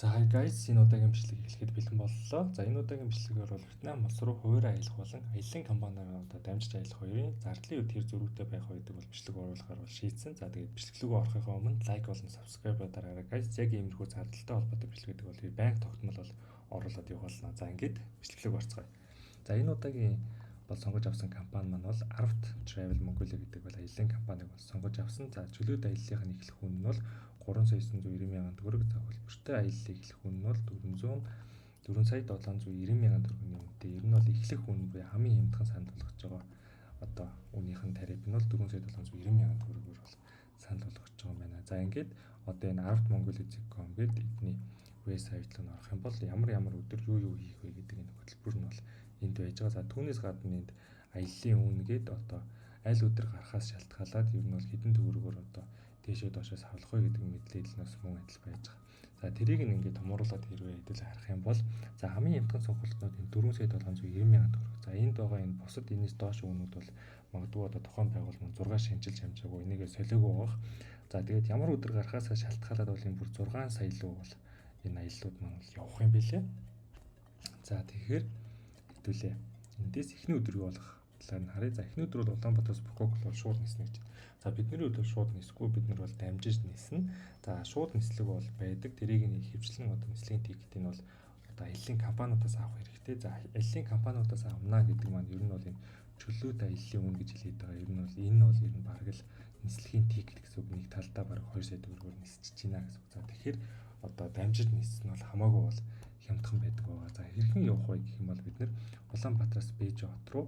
За hi guys, энэ удаагийн бичлэг эхлэхэд бэлэн боллоо. За энэ удаагийн бичлэгээр бол Вьетнам улс руу хуваар аялах болон аялын компаниараа дамжиж аялах хоёрын зардлын үед хэр зөрүүтэй байх вэ гэдэг бол бичлэг оруулахаар бол шийдсэн. За тэгээд бичлэг рүү орохын өмнө лайк болон subscribe дараарай guys. Яг иймэрхүү зардалтай холбоотой бичлэг гэдэг бол банк тогтмол бол оруулаад явах болно. За ингээд бичлэглэг орцгоё. За энэ удаагийн бол сонгож авсан компани маань бол Arvt Travel Mongolia гэдэг бол аялын компаниг бол сонгож авсан. За чөлөөт аяллах нь эхлэх үн нь бол 3,990,000 төгрөг. За хөлбөртэй аяллыг эхлэх үн нь бол 4,790,000 төгрөгийн үнэтэй. Ер нь бол эхлэх үн буюу хамгийн хямдхан санал болгож байгаа. Одоо үнийх нь тариф нь бол 4,790,000 төгрөгөөр бол санал болгож байгаа юм байна. За ингээд одоо энэ arvtmongolia.com гэдэг эдний вебсайт руу орох юм бол ямар өдөр юу хийх вэ гэдэг энэ хөтөлбөр нь бол энд байж байгаа. За түүнээс гадна энд аяллаа үнэгээд одоо аль өдөр гарахаас шалтгаалаад ер нь бол хэдэн төгрөгөөр одоо дээшээ доошоос авах вэ гэдэг мэдээлэл нь бас мөн адил байж байгаа. За тэрийг ингээд томруулаад хэрвээ хэдүүлээ харах юм бол за хамгийн хямдхан сонголтнууд энэ 4,790,000 төгрөг. За энд байгаа энэ бусад энэс доош үнүүд бол магадгүй одоо тухайн байгууллага 6 шинжилж хамжаагүй энийгээ солиогүй байх. За тэгээд ямар өдөр гарахаас шалтгаалаад бол энэ бүр 6 сая руу бол энэ аяллууд маань бол явах юм билээ. За тэгэхээр хэдүүлээ эндээс эхний өдөр юу болох талаар нь харъя. За эхний өдөр бол Улаанбаатараас Бангкок бол шууд ниснэ гэж. За бидний хувьд бол шууд нисэхгүй, бид нар бол дамжиж ниснэ. За шууд нислэг бол байдаг. Тэрийг нэг хөвчлэн одоо нислэгийн тикетийг нь бол одоо аяллаа компаниудаас авах хэрэгтэй. За аяллаа компаниудаас авнаа гэдэг маань ер нь бол энэ чөлөөт аяллаа үн гэж хэлээд байгаа. Ер нь бол энэ бол ер нь бараг л нислэгийн тикет гэсэн үг, нэг талдаа бараг 2 сая төгрөгөөр нисчихэж байна гэсэн үг. За тэгэхээр одоо дамжиж нисэх нь бол хамаагүй бол хямдхан байдаг байгаа. За хэрхэн явах вэ гэх юм бол бид нэр Улаанбаатараас Бээжин хот руу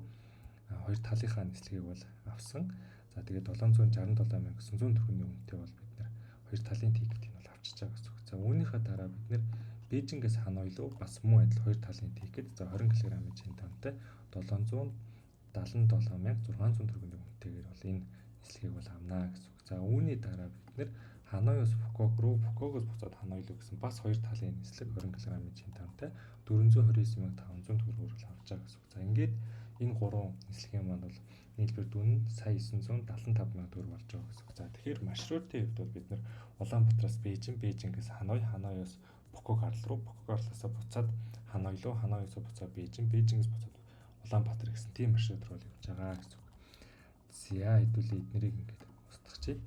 хоёр талынхаа нислэгийг бол авсан. За тэгээд 767,900 төгрөгийн үнэтэй бол бид нэр хоёр талын тикетийг бол авчиж байгаа гэсэн үг. За үүнийхээ дараа бид нэр Бээжингээс Ханой руу бас мөн адил хоёр талын тикет за 20 кг-ийн чанартай 777,600 төгрөгийн үнэтэйгээр бол энэ нислэгийг бол авнаа гэсэн үг. За үүний дараа бид нэр Ханоёс Бангкок руу, Бангкокоос буцаад Ханой руу гэсэн бас хоёр талын нислэг 20 кг-ийн чанартай 429,500 төгрөгөөр бол авч байгаа гэсэн үг. За ингээд энэ гурван нислэгийн маань бол нийлбэр дүн нь сая 975,000 төгрөг болж байгаа гэсэн үг. За тэгэхээр маршрутын хувьд бол бид нар Улаанбаатараас Бээжин, Бээжингээс Ханой, Ханоёс Бангкок арал руу, Бангкок арлаасаа буцаад Ханой руу, Ханоёсоо буцаад Бээжин, Бээжингээс буцаад Улаанбаатар гэсэн тийм маршрут руу явж байгаа гэсэн үг. За хэдүүлээ эднэрийг ингээд устгахчээ.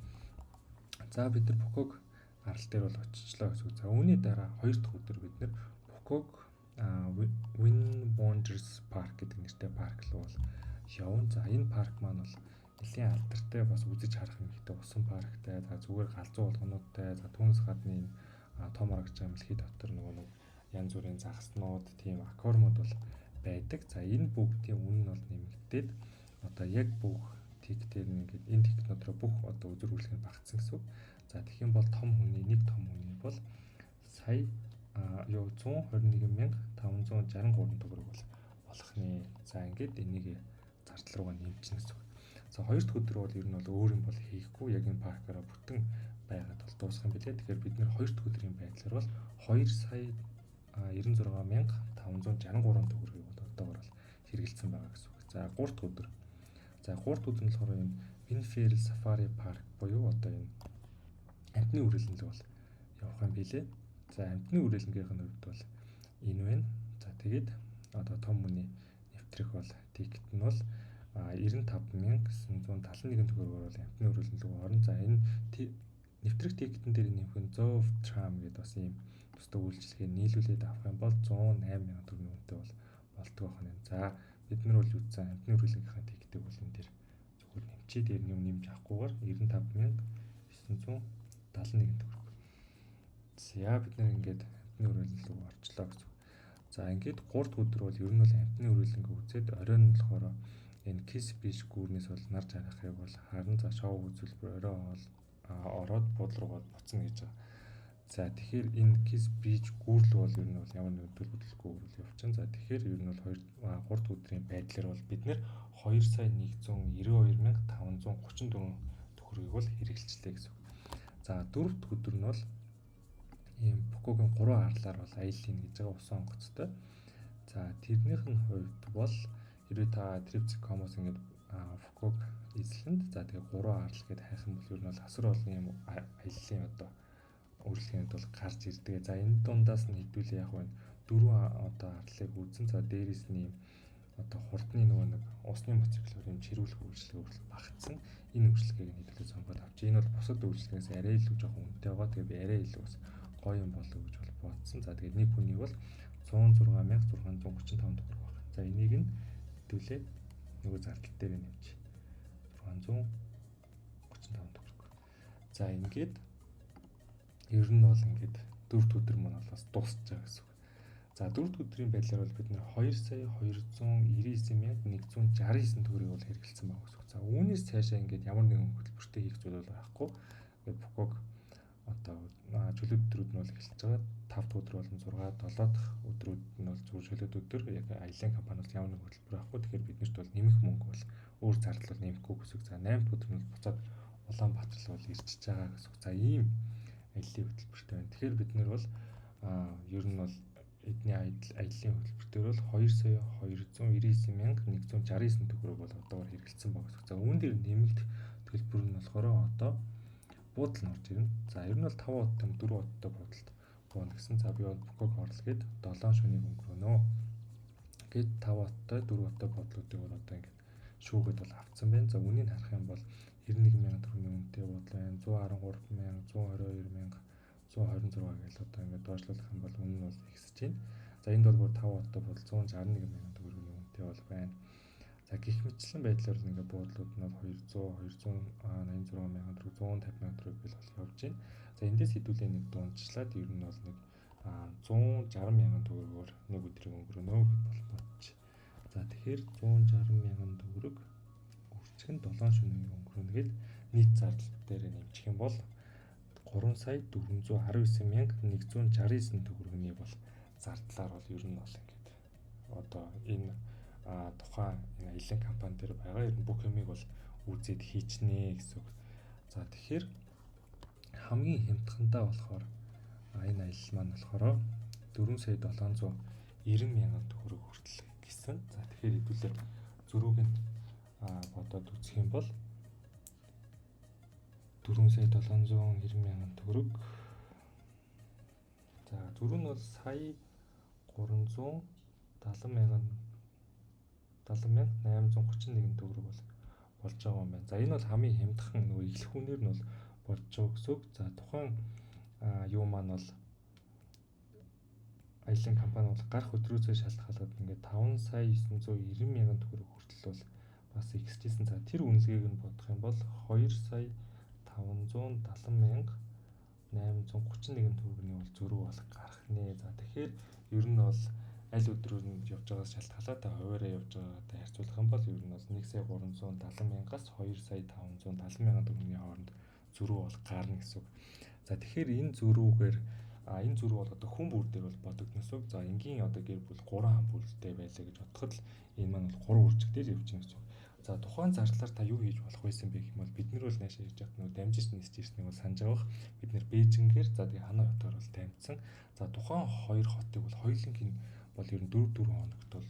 За бид нар Бангкок арал дээр бол очичлаа гэсэн үг. За үүний дараа хоёр дахь өдөр бид нар Бангкок Win Wonders Park гэдэг нэртэй парк руу бол явна. За энэ парк маань бол нэлийн алдартай бас үзэж харах юм ихтэй усан парктай. За зүгээр галзуу болгонуудтай. За түүнээс гадна энэ том аргач амлхий дотор нэг янз бүрийн загаснууд, тийм аквариумуд бол байдаг. За энэ бүгдийн үнэ нь бол нэмэгдээд одоо яг бүх тикетээр ингээд энэ тикетнүүд рүү бүх одоо үзүүрүүлэх нь багтсан гэсэн үг. За тэгэх юм бол том хүний бол сая 121,563 төгрөг бол болох нэ. За ингээд энийг зардал руугаа нэмчихнэ гэсэн үг. За хоёр дахь өдөр бол ер нь бол өөр юм бол хийхгүй, яг энэ паркаараа бүтэн байгаад бол дуусах юм билээ. Тэгэхээр бид нэр хоёр дахь өдрийн байдлаар бол 2,96,563 төгрөгийг бол одоогоор бол хэрэгэлсэн байгаа гэсэн үг. За гурав дахь өдөр. За гурав дахь өдөр нь болохоор энэ Pinnacle Safari Park буюу одоо энэ амтны үрэлэнлэг бол явах юм билээ. За амтны үрэлэнгийн хувьд бол энэ байна. За тэгээд одоо том хүний нэвтрэх бол тикет нь бол 95,971 төгрөгөөр бол амтны үрэлэнлэг орно. За энэ нэвтрэх тикетэн дээр нэмэх нь Zov Tram гэдэг бас ийм тусдаа үйлчилгээ нийлүүлээд авах юм бол 108,000 төгрөгийн үнэтэй бол болдог байна. За бид нар бол үзсэн амтны үргэлгийнхаа тикетийг бол энэ дээр зөвхөн нэмчээ дээр нэмж авахгүйгээр 95,971 төгрөг. За бид нар ингээд амтны үргэлг рүү орчлоо гэсэн. За ингээд 3 дахь өдөр бол ер нь бол амтны үргэлгээ үзээд оройн нь болохоор энэ Kiss Beach гүүрнээс бол нар жаргахыг бол харин за шоу үзүүлбэр орой ороод буудлын руугаа буцна гэж байгаа. За тэгэхээр энэ Kiss Beach гүүрл бол ер нь бол ямар нэг төлөвлөлтгүй үрэл явчихна. За тэгэхээр ер нь бол 3 дахь өдрийн байдлаар бол бид нэр 2,192,534 төгрөгийг бол хэрэгжилчлээ гэсэн. За 4 дахь өдөр нь бол ийм Бангкокын 3 арлаар бол аялал хийн гэж байгаа усан онгоцтой. За тэрнийх нь хувьд бол хэрвээ та Trip.com-оос ингээд Бангкок Island за тэгээ 3 арал гэдээ хайх юм бол ер нь бол асар олон юм аяллаа одоо үргэлжлэхэд бол гарч ирдэг. За энэ дундаас нь хэдүүлээ яг байна. Дөрвөн одоо арлыг үзэн за дээрээс нь одоо хурдны нөгөө нэг усны моциклоор юм чирүүлэх үйлчлэгээр багтсан энэ үйлчлэгийг нь хэдүүлээ сонгоод авчих. Энэ бол бусад үйлчлэгээс арай илүү жоохон үнэтэй байгаа. Тэгээ би арай илүү бас гоё юм болов гэж бол бодсон. За тэгээд нэг хүнийг бол 106,635 төгрөг байна. За энийг нь хэдүүлээ нөгөө зардал дээр нэмчих. 635 төгрөг. За ингээд ер нь бол ингээд 4 өдөр мөн бол бас дуусч байгаа гэсэн үг. За 4 өдрийн байдлаар бол бид нэр 2,299,169 төгрөгийг бол хэрэгэлсэн байгаа гэсэн үг. За үүнээс цаашаа ингээд ямар нэгэн хөтөлбөртэй хийх зүйл бол байхгүй. Тэгээд Буког одоо чөлөөт өдрүүд нь бол эхэлж байгаа. 5 дахь өдөр болон 6, 7 дахь өдрүүд нь бол зөв чөлөөт өдөр яг аялын компаниуд ямар нэг хөтөлбөр авахгүй. Тэгэхээр биднэрт бол нэмэх мөнгө бол өөр зардал бол нэмэхгүй гэсэн үг. За 8 дахь өдөр нь бол буцаад Улаанбаатар руу бол ирчихэж байгаа гэсэн үг. За ийм аяллаа хөтөлбөртэй байна. Тэгэхээр бид нэр бол ер нь бол эдний аяллаа хөтөлбөр дээр бол 2,299,169 төгрөг бол одоогоор хэрэгэлсэн байгаа гэсэн үг. За үүн дээр нэмэгдэх төлбөр нь болохоор одоо буудал нь орж ирнэ. За ер нь бол 5 удаа 4 удаа буудалд буuna гэсэн. За би бол Буког орлогод 7 шөнийг өнгөрөөнө. Гэт 5 удаа 4 удаа буудлуудыг бол одоо ингээд шүүгээд бол авцсан байна. За үнийг харах юм бол 91,000 төгрөгийн үнэтэй буудал байна. 113,000, 122,000, 126 гэж одоо ингээд доошлуулах юм бол үнэ нь бол ихсэж байна. За энд бол бүр 5 удаа буудал 161,000 төгрөгийн үнэтэй бол байна. За гэх мэтчлэн байдлаар ингээд буудлууд нь бол 286,000 төгрөг, 150,000 төгрөг гэл бол явж байна. За эндээс хэдүүлээ нэг дундчлаад ер нь бол нэг 160,000 төгрөгөөр нэг өдрийг өнгөрөнө гэж бол бодож. За тэгэхээр 160,000 төгрөг үрчгэн 7 шөнөгийн өнгөрөнө гэд нийт зардал дээр нэмчих юм бол 3,419,169 төгрөгний бол зардлаар бол ер нь бол ингээд одоо энэ тухайн энэ аялын компани дээр байгаа ер нь бүх юмыг бол үзээд хийчнэ гэсэн үг. За тэгэхээр хамгийн хямдхантаа болохоор энэ аялал маань болохоор 4,790,000 төгрөг хүртэл гэсэн. За тэгэхээр хэдүүлээ зөрүүг нь бодоод үзэх юм бол 4,790,000 төгрөг. За зөрүү нь бол сая 370,831 төгрөг болж байгаа юм байна. За энэ бол хамгийн хямдхан нөгөө эхлэх үнээр нь бол болж байгаа гэсэн үг. За тухайн юу маань бол аялын компани бол гарах өдрөөсөө шалтгаалаад ингээд 5,990,000 төгрөг хүртэл бол бас ихсэжсэн. За тэр үнэлгээг нь бодох юм бол 2,570,831 төгрөгийн бол зөрүү бол гарах нэ. За тэгэхээр ер нь бол аль өдрөөр нь явж байгаас шалтгаалаад хуваараа явж байгаатай харьцуулах юм бол ер нь бол 1,370,000-аас 2,570,000 төгрөгийн хооронд зөрүү бол гарна гэсэн үг. За тэгэхээр энэ зөрүүгээр энэ зөрүү бол одоо хүн бүр дээр бол бодогдно гэсэн үг. За энгийн одоо гэр бүл 3 ам бүрэлдэхүүнтэй байлаа гэж бодоход л энэ маань бол 3 үржиг дээр явчихна гэсэн үг. За тухайн зардлаар та юу хийж болох байсан бэ гэх юм бол бид нар бол наашаа ирж явах нөгөө дамжиж нисэж ирснийг бол санаж байгаа. Бид нар Бээжингээр за тэгээ Ханой хотоор бол тамдсан. За тухайн хоёр хотыг бол хоёуланг нь бол ер нь 4 хоногт бол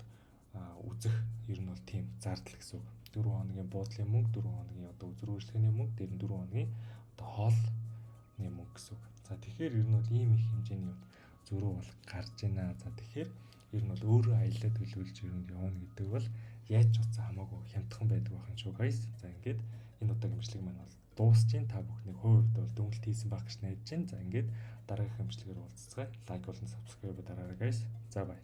үзэх ер нь бол тийм зардал гэсэн үг. 4 хоногийн буудлын мөнгө, 4 хоногийн одоо зөрүү үйлчлэгээний мөнгө, дээр нь 4 хоногийн одоо хоолны мөнгө гэсэн үг. За тэгэхээр ер нь бол ийм их хэмжээний зөрүү бол гарч байна. За тэгэхээр ер нь бол өөрөө аялал төлөвлөж ер нь явна гэдэг бол яаж ч утсан хамаагүй хямдхан байдаг байх юм шүү guys. За ингээд энэ удаагийн имжлэг маань бол дуусч байна. Та бүхний хувьд бол дүнэлт хийсэн байх гэж найдаж байна. За ингээд дараагийн имжлэгээр уулзцгаая. Лайк болон subscribe дараарай guys. За бай.